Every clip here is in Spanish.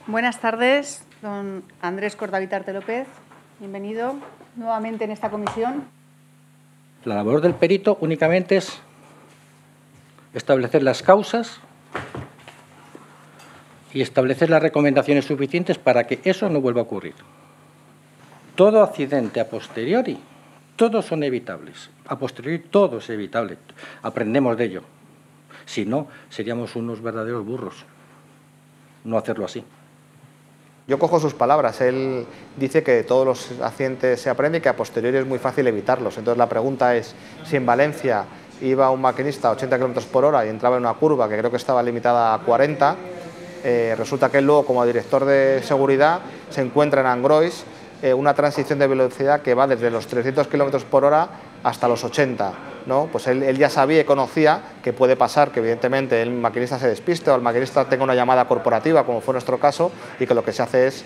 Buenas tardes, don Andrés Cortavitarte López. Bienvenido nuevamente en esta comisión. La labor del perito únicamente es establecer las causas y establecer las recomendaciones suficientes para que eso no vuelva a ocurrir. Todo accidente a posteriori, todos son evitables. A posteriori todo es evitable. Aprendemos de ello. Si no, seríamos unos verdaderos burros. No hacerlo así. Yo cojo sus palabras. Él dice que todos los accidentes se aprende y que a posteriori es muy fácil evitarlos. Entonces la pregunta es si en Valencia iba un maquinista a 80 km por hora y entraba en una curva que creo que estaba limitada a 40, resulta que él luego, como director de seguridad, se encuentra en Angrois una transición de velocidad que va desde los 300 km por hora hasta los 80, ¿no? Pues él ya sabía y conocía que puede pasar que evidentemente el maquinista se despiste o el maquinista tenga una llamada corporativa, como fue nuestro caso, y que lo que se hace es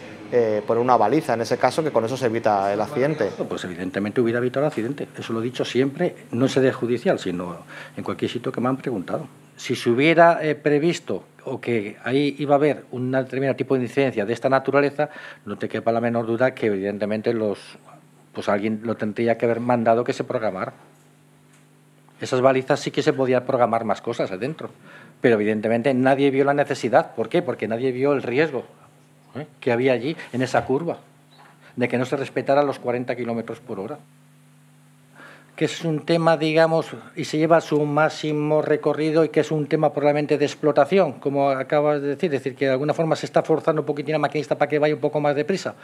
poner una baliza en ese caso, que con eso se evita el accidente. Pues evidentemente hubiera evitado el accidente, eso lo he dicho siempre, no en sede judicial, sino en cualquier sitio que me han preguntado. Si se hubiera previsto o que ahí iba a haber un determinado tipo de incidencia de esta naturaleza, no te quepa la menor duda que evidentemente pues alguien lo tendría que haber mandado que se programara. Esas balizas sí que se podía programar más cosas adentro, pero evidentemente nadie vio la necesidad. ¿Por qué? Porque nadie vio el riesgo que había allí en esa curva, de que no se respetara los 40 kilómetros por hora. Que es un tema, digamos, y se lleva su máximo recorrido y que es un tema probablemente de explotación, como acabas de decir que de alguna forma se está forzando un poquitín al maquinista para que vaya un poco más deprisa.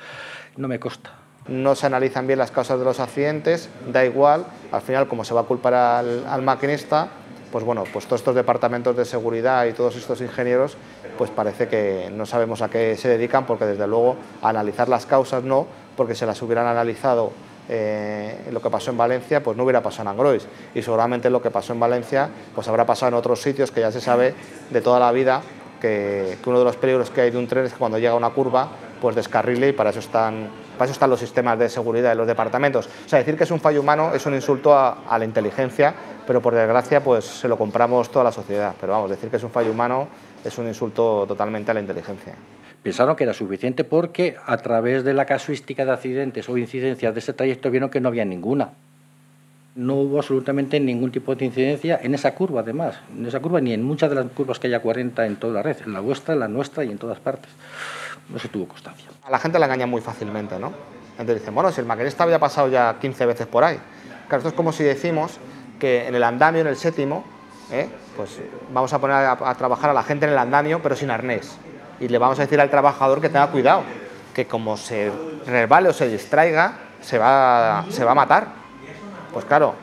No me consta. No se analizan bien las causas de los accidentes, da igual, al final como se va a culpar al maquinista, pues bueno, pues todos estos departamentos de seguridad y todos estos ingenieros, pues parece que no sabemos a qué se dedican, porque desde luego a analizar las causas no, porque se las hubieran analizado lo que pasó en Valencia, pues no hubiera pasado en Angrois, y seguramente lo que pasó en Valencia pues habrá pasado en otros sitios que ya se sabe de toda la vida que uno de los peligros que hay de un tren es que cuando llega a una curva pues descarrile, y para eso están los sistemas de seguridad de los departamentos. O sea, decir que es un fallo humano es un insulto a la inteligencia, pero por desgracia pues se lo compramos toda la sociedad. Pero vamos, decir que es un fallo humano es un insulto totalmente a la inteligencia. Pensaron que era suficiente porque a través de la casuística de accidentes o incidencias de ese trayecto vieron que no había ninguna. No hubo absolutamente ningún tipo de incidencia en esa curva, además. En esa curva ni en muchas de las curvas que haya 40 en toda la red, en la vuestra, en la nuestra y en todas partes. No se tuvo constancia. A la gente la engaña muy fácilmente, ¿no? Entonces dicen, bueno, si el maquinista había pasado ya 15 veces por ahí. Claro, esto es como si decimos que en el andamio, en el séptimo, pues vamos a poner a trabajar a la gente en el andamio, pero sin arnés. Y le vamos a decir al trabajador que tenga cuidado, que como se resbale o se distraiga, se va a matar. Pues claro,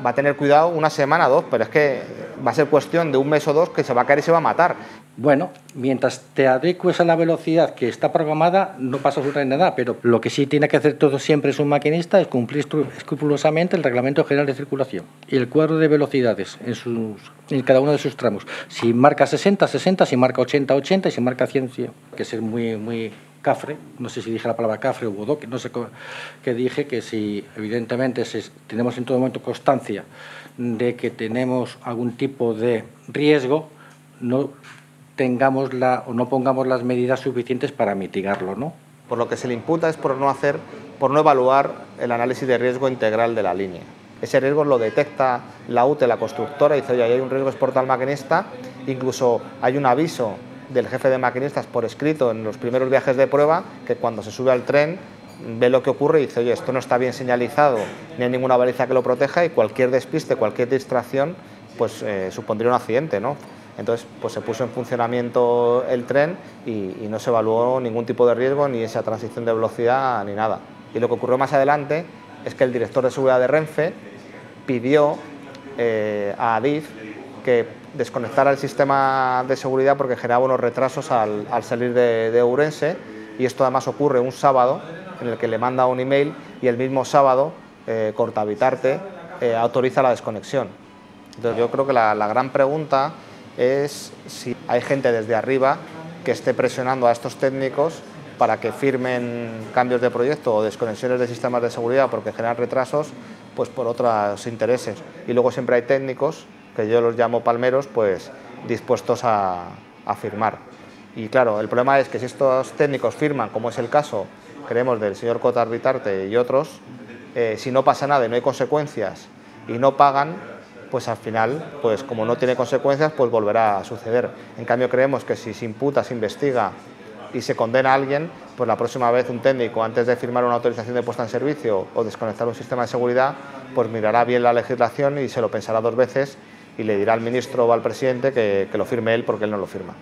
va a tener cuidado una semana, dos, pero es que va a ser cuestión de un mes o dos que se va a caer y se va a matar. Bueno, mientras te adecues a la velocidad que está programada, no pasa absolutamente nada, pero lo que sí tiene que hacer todo siempre es un maquinista es cumplir escrupulosamente el Reglamento General de Circulación y el cuadro de velocidades en cada uno de sus tramos. Si marca 60, 60, si marca 80, 80 y si marca 100, 100. Que es muy cafre, no sé si dije la palabra cafre o bodoque, no sé qué dije, que si evidentemente tenemos en todo momento constancia de que tenemos algún tipo de riesgo, no pongamos las medidas suficientes para mitigarlo, ¿no? Por lo que se le imputa es por no evaluar el análisis de riesgo integral de la línea. Ese riesgo lo detecta la UTE, la constructora, y dice, oye, hay un riesgo exportado al maquinista, incluso hay un aviso del jefe de maquinistas por escrito en los primeros viajes de prueba, que cuando se sube al tren ve lo que ocurre y dice, oye, esto no está bien señalizado, ni hay ninguna baliza que lo proteja, y cualquier despiste, cualquier distracción, pues supondría un accidente, ¿no? Entonces, pues se puso en funcionamiento el tren y no se evaluó ningún tipo de riesgo, ni esa transición de velocidad, ni nada. Y lo que ocurrió más adelante es que el director de seguridad de Renfe pidió a Adif que desconectara el sistema de seguridad porque generaba unos retrasos al salir de Ourense, y esto además ocurre un sábado en el que le manda un email y el mismo sábado Cortavitarte autoriza la desconexión. Entonces yo creo que la gran pregunta es si hay gente desde arriba que esté presionando a estos técnicos para que firmen cambios de proyecto o desconexiones de sistemas de seguridad porque generan retrasos, pues por otros intereses. Y luego siempre hay técnicos, que yo los llamo palmeros, pues dispuestos a firmar. Y claro, el problema es que si estos técnicos firman, como es el caso, creemos, del señor Cotar Bitarte y otros, si no pasa nada y no hay consecuencias y no pagan, pues al final, pues como no tiene consecuencias, pues volverá a suceder. En cambio, creemos que si se imputa, se investiga y se condena a alguien, pues la próxima vez un técnico, antes de firmar una autorización de puesta en servicio o desconectar un sistema de seguridad, pues mirará bien la legislación y se lo pensará 2 veces y le dirá al ministro o al presidente que lo firme él porque él no lo firma.